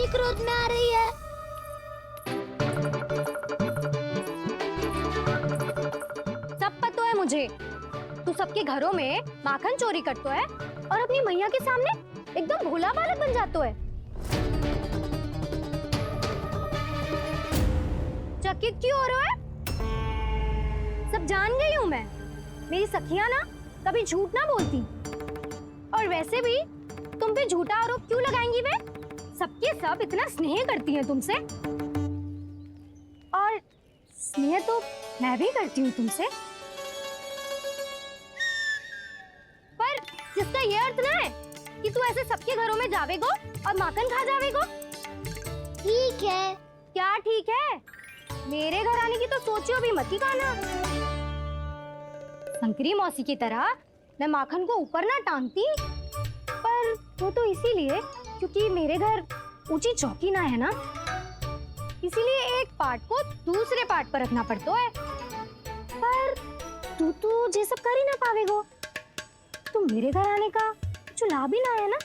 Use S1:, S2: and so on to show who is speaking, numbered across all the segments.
S1: इतनी क्रोध में आ रही है?
S2: सब पता है मुझे, तू सबके घरों में माखन चोरी करतो है और अपनी मैया के सामने एकदम भोला बालक बन जातो है। चकित क्यों हो रहे हो? सब जान गई हूँ मैं, मेरी सखियां ना कभी झूठ ना बोलती। और वैसे भी तुम पे झूठा आरोप क्यों लगाएंगी वे? सबके सब इतना स्नेह करती हैं तुमसे, और स्नेह तो मैं भी करती हूँ तुमसे। पर जिसका ये अर्थ ना है कि तू ऐसे सबके घरों में जावेगो और माखन खा जावेगो।
S1: ठीक है।
S2: क्या ठीक है? मेरे घर आने की तो सोचियो भी मत ही खाना। शंकरी मौसी की तरह मैं माखन को ऊपर ना टांगती, पर वो तो इसीलिए क्योंकि मेरे घर ऊंची चौकी ना है ना, इसीलिए एक पार्ट को दूसरे पार्ट पर रखना पड़ता है। पर तू तो ये सब कर ही ना पावेगो, तो मेरे घर आने का कुछ लाभ ही ना है ना।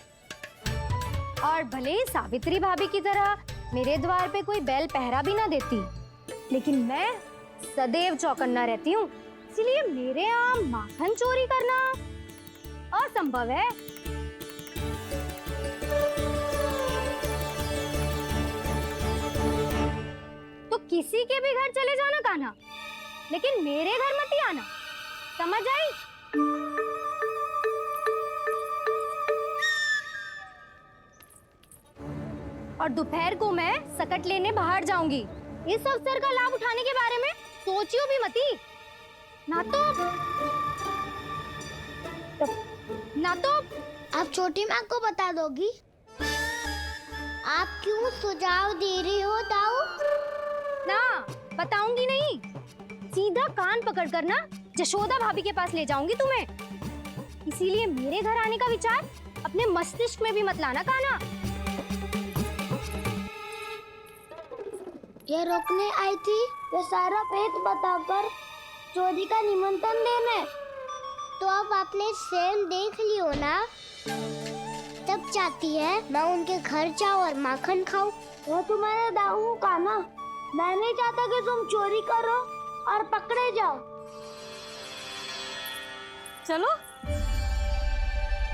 S2: और भले ही सावित्री भाभी की तरह मेरे द्वार पे कोई बैल पहरा भी ना देती, लेकिन मैं सदैव चौकन्ना रहती हूँ, इसलिए मेरे यहाँ माखन चोरी करना असंभव है। तो किसी के भी घर चले जाना कान्हा, लेकिन मेरे घर मत ही आना, समझ आई? और दोपहर को मैं सकट लेने बाहर जाऊंगी। इस अवसर का लाभ उठाने के बारे में सोचियो भी मती, ना तो
S1: आप छोटी माँ को बता दोगी? आप क्यों सुझाव दे रही हो दाऊ?
S2: ना बताऊंगी नहीं, सीधा कान पकड़ कर ना जशोदा भाभी के पास ले जाऊंगी तुम्हें। इसीलिए मेरे घर आने का विचार अपने मस्तिष्क में भी मत लाना कान्हा।
S1: ये रोकने आई थी ये सारा भेद बताकर चोरी का निमंत्रण देने। तो अब आपने स्वयं देख लियो ना, तब चाहती है मैं उनके घर जाऊं और माखन खाऊं। वो तुम्हारे दाऊ का ना, मैं नहीं चाहता कि तुम चोरी करो और पकड़े जाओ।
S3: चलो,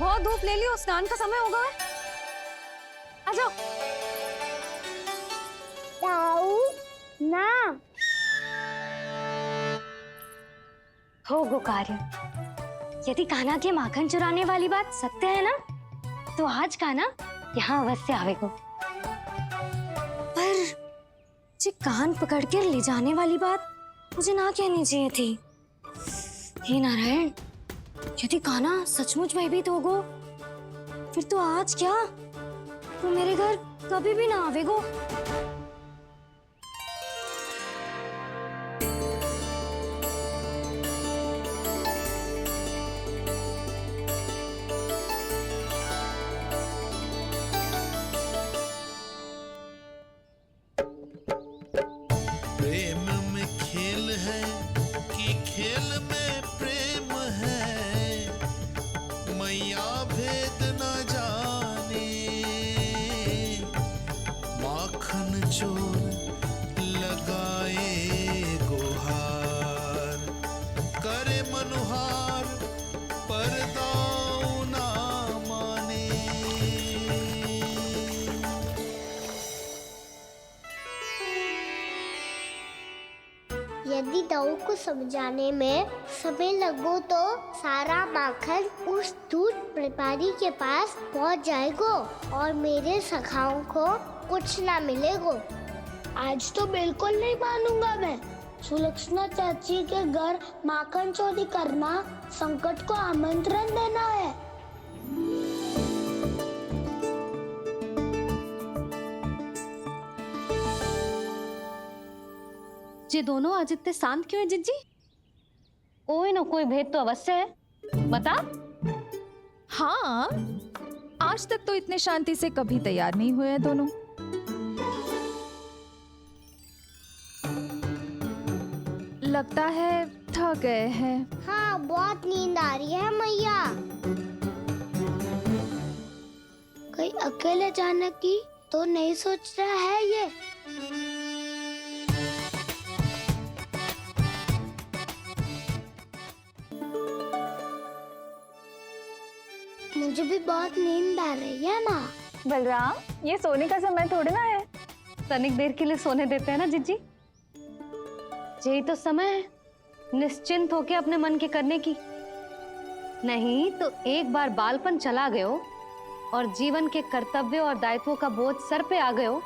S3: बहुत धूप ले लियो, स्नान का समय होगा। आ जाओ।
S1: दाऊ ना
S2: हो गो कार्य। यदि कान्हा के माखन चुराने वाली बात सत्य है ना, तो आज कान्हा यहाँ अवश्य आवेगो। पर जे कान पकड़ कर ले जाने वाली बात मुझे ना कहनी चाहिए थी। हे नारायण, यदि कान्हा सचमुच भयभीत होगो, फिर तो आज क्या, तो मेरे घर कभी भी ना आवेगो।
S4: प्रेम में खेल है कि खेल में प्रेम है, मैया भेद न जाने। माखन चोर लगाए गुहार, करे मनुहार पर दाऊ ना माने।
S1: यदि दाऊ को समझाने में समय लगो तो सारा माखन उस दूध व्यापारी के पास पहुंच जाएगो और मेरे सखाओं को कुछ ना मिलेगो। आज तो बिल्कुल नहीं मानूंगा मैं। सुलक्षणा चाची के घर माखन चोरी करना संकट को आमंत्रण देना है।
S3: ये दोनों आज इतने शांत क्यों है जिज्जी?
S2: कोई ना कोई भेद तो अवश्य है, बता।
S5: हाँ, आज तक तो इतने शांति से कभी तैयार नहीं हुए हैं दोनों। लगता है थक गए हैं।
S1: हाँ, बहुत नींद आ रही है मैया। कहीं अकेले जाने की तो नहीं सोच रहा है ये। मुझे भी बहुत नींद आ रही है माँ।
S3: बलराम, ये सोने का समय थोड़ी ना है। तनिक देर के लिए सोने देते हैं ना जिज्जी।
S2: यही तो समय है निश्चिंत होके अपने मन के करने की। नहीं तो एक बार बालपन चला गयो और जीवन के कर्तव्यों और दायित्वों का बोझ सर पे आ गयो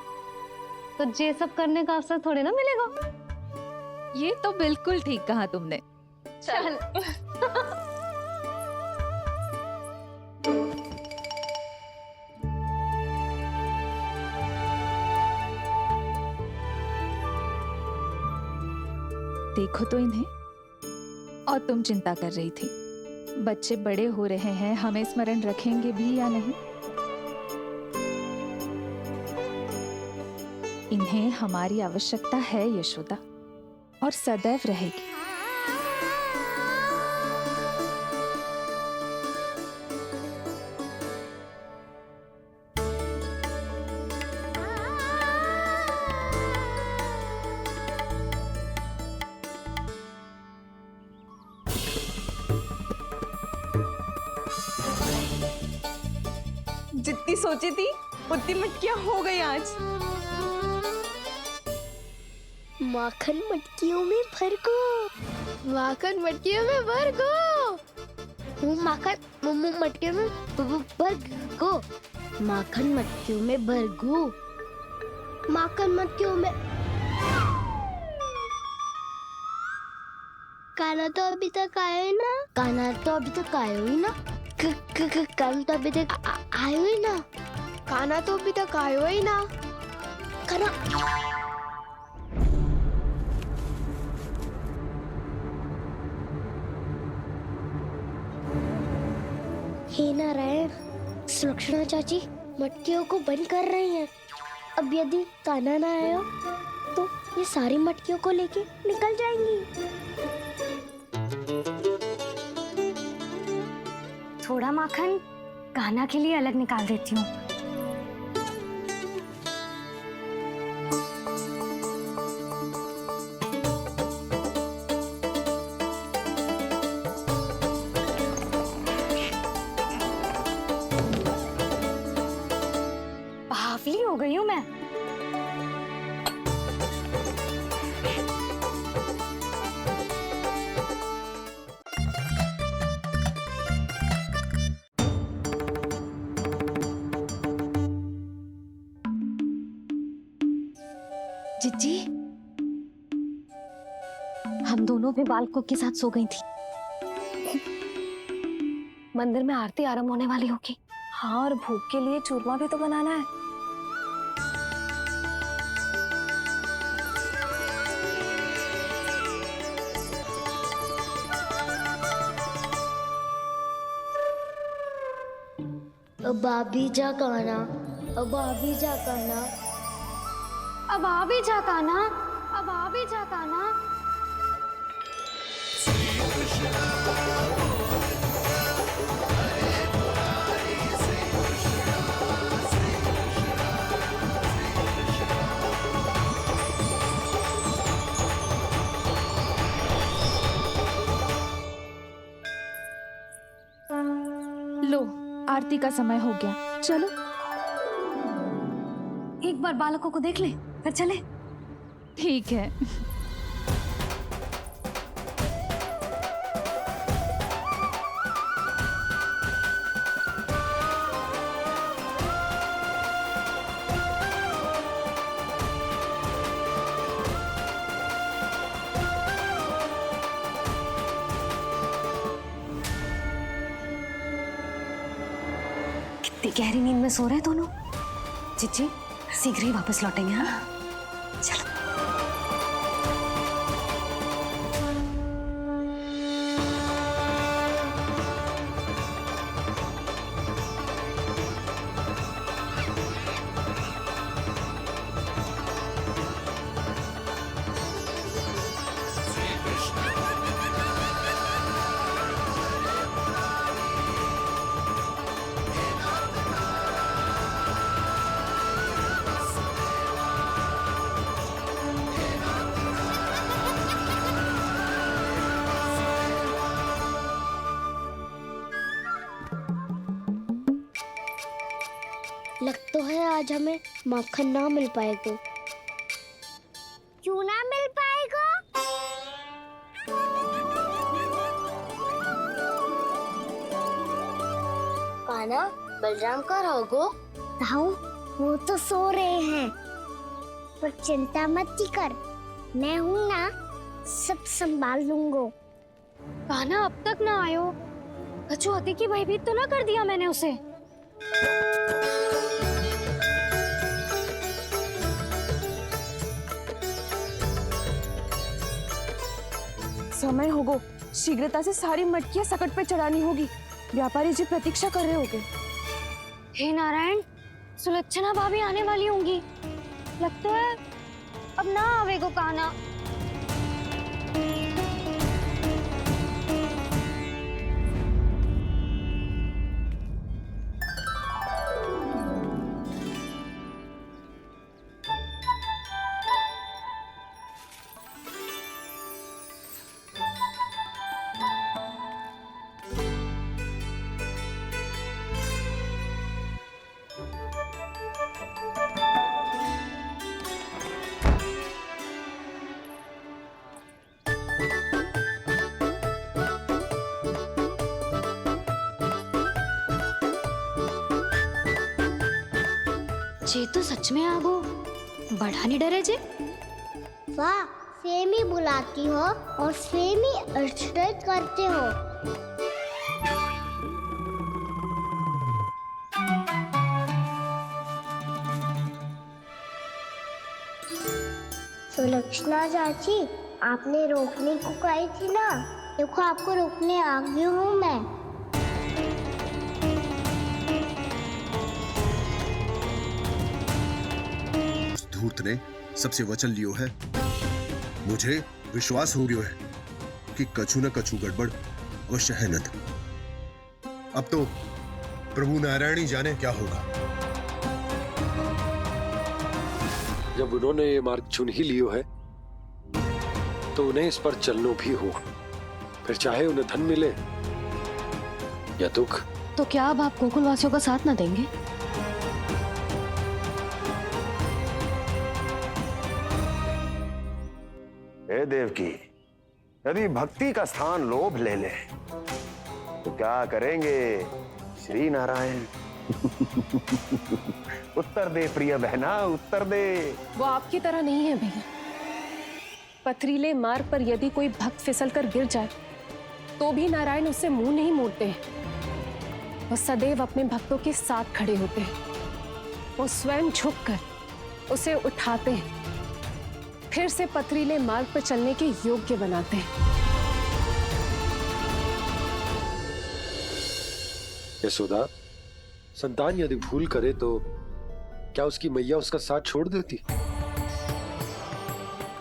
S2: तो ये सब करने का अवसर थोड़े ना मिलेगा।
S5: ये तो बिल्कुल ठीक कहा तुमने।
S2: चल
S5: देखो तो इन्हें। और तुम चिंता कर रही थी बच्चे बड़े हो रहे हैं, हमें स्मरण रखेंगे भी या नहीं। इन्हें हमारी आवश्यकता है यशोदा, और सदैव रहेगी।
S3: जितनी सोची थी उतनी मटकियां हो गई आज।
S1: माखन मटकियों में भर गो, माखन मटकियों में भर गो, माखन मटकियों में भर गो, माखन मटकियों में भर गो, माखन मटकियों में। काना तो अभी तक आया ही ना, काना तो अभी तक आया ही ना, काना तो अभी तक आयो ही ना, काना तो अभी तक आयो ही ना, काना। हे नारायण, सुलक्षणा चाची मटकियों को बंद कर रही हैं। अब यदि काना ना आया तो ये सारी मटकियों को लेके निकल जाएंगी।
S2: थोड़ा माखन कान्हा के लिए अलग निकाल देती हूँ। बावली हो गई हूँ मैं। जिज्जी, हम दोनों भी बालकों के साथ सो गई थी। मंदिर में आरती आरंभ होने वाली होगी।
S3: हाँ, और भूख के लिए चूरमा भी तो बनाना है।
S1: अब आभी जा काना, अब आभी जा काना,
S2: अब आ भी जा कान्हा, अब आ भी जा कान्हा।
S5: लो, आरती का समय हो गया, चलो।
S2: एक बार बालकों को देख ले फिर चले।
S5: ठीक है।
S2: कितनी गहरी नींद में सो रहे हैं दोनों। जिज्जी शीघ्र ही वापस लौटेंगे। हाँ चलो।
S1: लग तो है आज हमें माखन ना मिल पाएगा। क्यों ना मिल पाएगा? कान्हा, बलराम का रहोगो? ताऊ, वो तो सो रहे हैं, पर चिंता मत कर, मैं हूँ ना, सब संभाल लूंगा।
S2: कान्हा अब तक ना आयो, कछु अति की भयभीत तो ना कर दिया मैंने उसे?
S6: समय होगो, शीघ्रता से सारी मटकियां सकट पे चढ़ानी होगी। व्यापारी जी प्रतीक्षा कर रहे होंगे।
S2: हे नारायण, सुलक्षणा भाभी आने वाली होंगी। लगता है अब ना आवेगो कान्हा। जे तो सच में आगो, बड़ा नहीं डरे जे।
S1: वाह, सेम ही बुलाती हो और सेम ही अर्चना करते हो। सुलक्षणा चाची, आपने रोकने को कही थी ना, देखो आपको रोकने आ गई हूँ मैं।
S7: धूर्त ने सबसे वचन लियो है। मुझे विश्वास हो गयो है कि कछु न कछु गड़बड़ अवश्य है नंद। अब तो प्रभु नारायण ही जाने क्या होगा।
S8: जब उन्होंने ये मार्ग चुन ही लियो है तो उन्हें इस पर चलना भी हो, फिर चाहे उन्हें धन मिले या दुख।
S2: तो क्या अब आप गोकुलवासियों का साथ ना देंगे?
S9: हे देवकी, यदि भक्ति का स्थान लोभ ले ले तो क्या करेंगे श्री नारायण? उत्तर दे प्रिय बहना, उत्तर दे।
S6: वो आपकी तरह नहीं है भैया। पथरीले मार्ग पर यदि कोई भक्त फिसल कर गिर जाए तो भी नारायण उससे मुंह नहीं मोड़ते हैं। वो सदैव अपने भक्तों के साथ खड़े होते हैं। वो स्वयं झुककर उसे उठाते हैं, फिर से पथरीले मार्ग पर चलने के योग्य बनाते हैं।
S8: यशोदा, संतान यदि भूल करे तो क्या उसकी मैया उसका साथ छोड़ देती?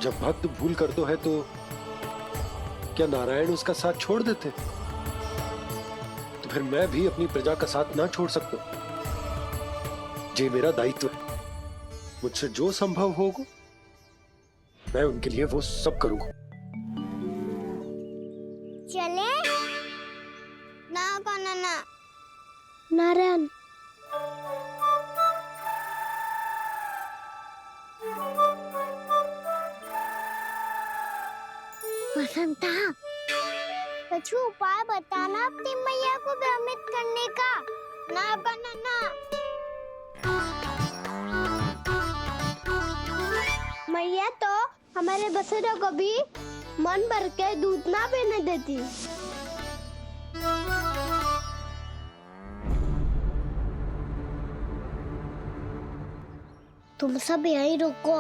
S8: जब भक्त भूल करता है तो क्या नारायण उसका साथ छोड़ देते? तो फिर मैं भी अपनी प्रजा का साथ ना छोड़ सकता। ये मेरा दायित्व है। मुझसे जो संभव होगा मैं उनके लिए वो सब करूंगा।
S1: चले ना कान्हा ना। नारायण, वसंता, कुछ उपाय बताना अपनी मैया को भ्रमित करने का। ना कान्हा ना। मैया तो हमारे बसेरों को भी मन भर के दूध ना पीने देती। तुम सब यहीं रुको।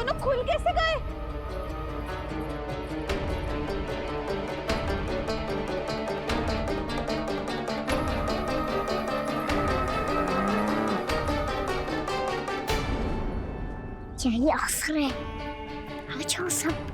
S3: दोनों खुल कैसे गए?
S1: यही अवसर है, आ जाओ सब।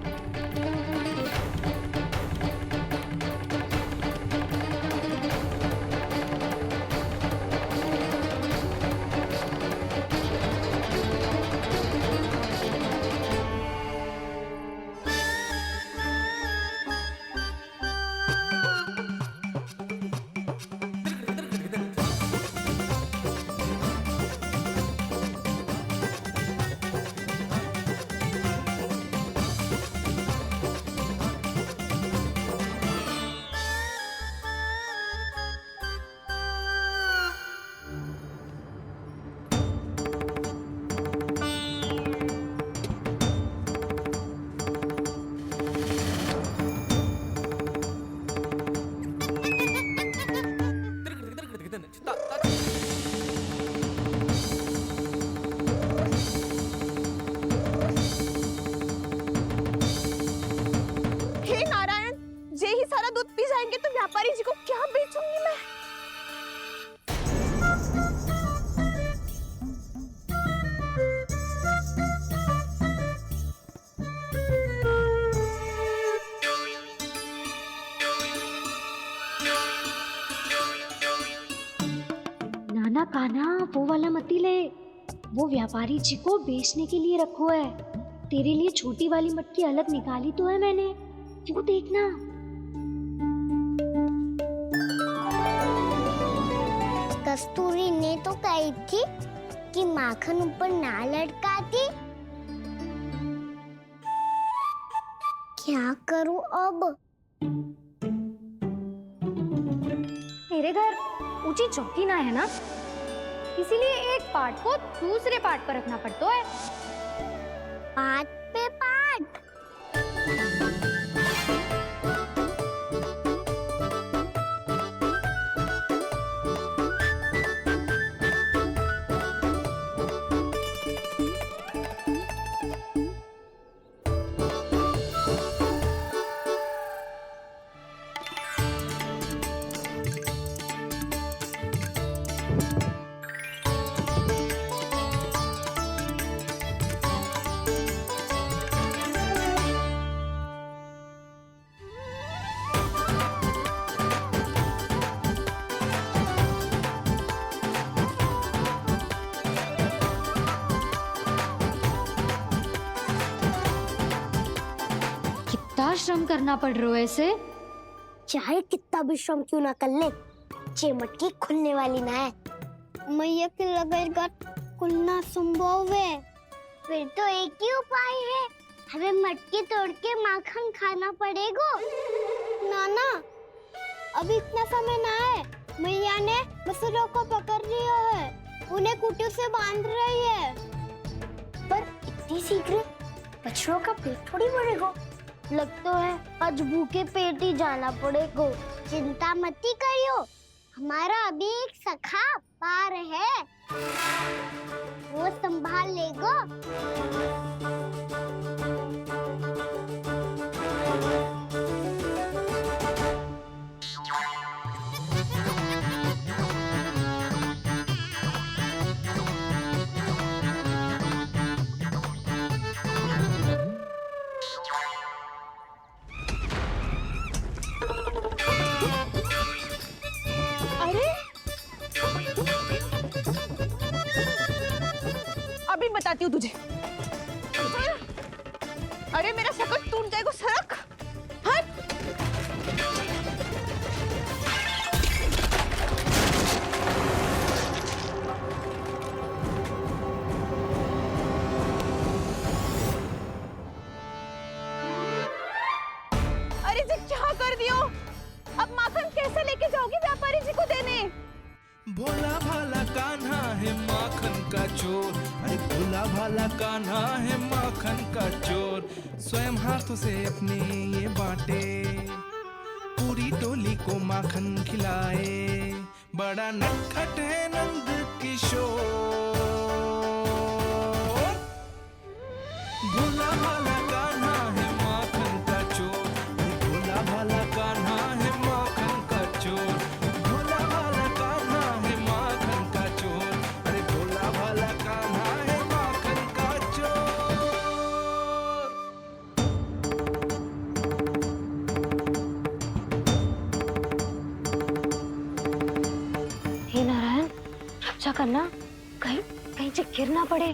S3: व्यापारी जी को क्या बेचूंगी मैं?
S2: नाना कान्हा वो वाला मती ले, वो व्यापारी जी को बेचने के लिए रखो है। तेरे लिए छोटी वाली मटकी अलग निकाली तो है मैंने, वो देखना।
S1: कस्तूरी ने तो कही थी कि माखन ऊपर ना लटकाती। क्या करूं अब?
S2: मेरे घर ऊंची चौकी ना है ना, इसीलिए एक पार्ट को दूसरे पार्ट पर रखना पड़ता है।
S1: पार्ट पे पार्ट।
S2: कितना श्रम करना पड़ रहा है इसे।
S1: चाहे कितना भी श्रम क्यों ना कर ले, ये मटकी खुलने वाली ना है। मैया के लगेगा खुलना संभव है। फिर तो एक ही उपाय है, हमें मटकी तोड़ के माखन खाना पड़ेगा। नाना, अभी इतना समय ना है। मैया ने बछड़ों को पकड़ लिया है, उन्हें कुटियों से बांध रही है। पर इतनी शीघ्र बछड़ों का पेट थोड़ी भरेगा। लगता है आज भूखे पेट ही जाना पड़ेगा। चिंता मत करियो, हमारा अभी एक सखा पार है, वो संभाल लेगा।
S3: अभी बताती हूँ तुझे। अरे मेरा शकट टूट जाएगा, सरक हट। अरे जी क्या कर दियो? अब माखन कैसे लेके जाओगी व्यापारी जी को देने?
S4: भोला भाला कान्हा है माखन का चोर, अरे भोला भाला कान्हा है माखन का चोर। स्वयं हाथों से अपने ये बांटे, पूरी टोली को माखन खिलाए। बड़ा नटखट है नंद किशोर।
S2: अच्छा करना, कहीं कहीं से गिर ना पड़े।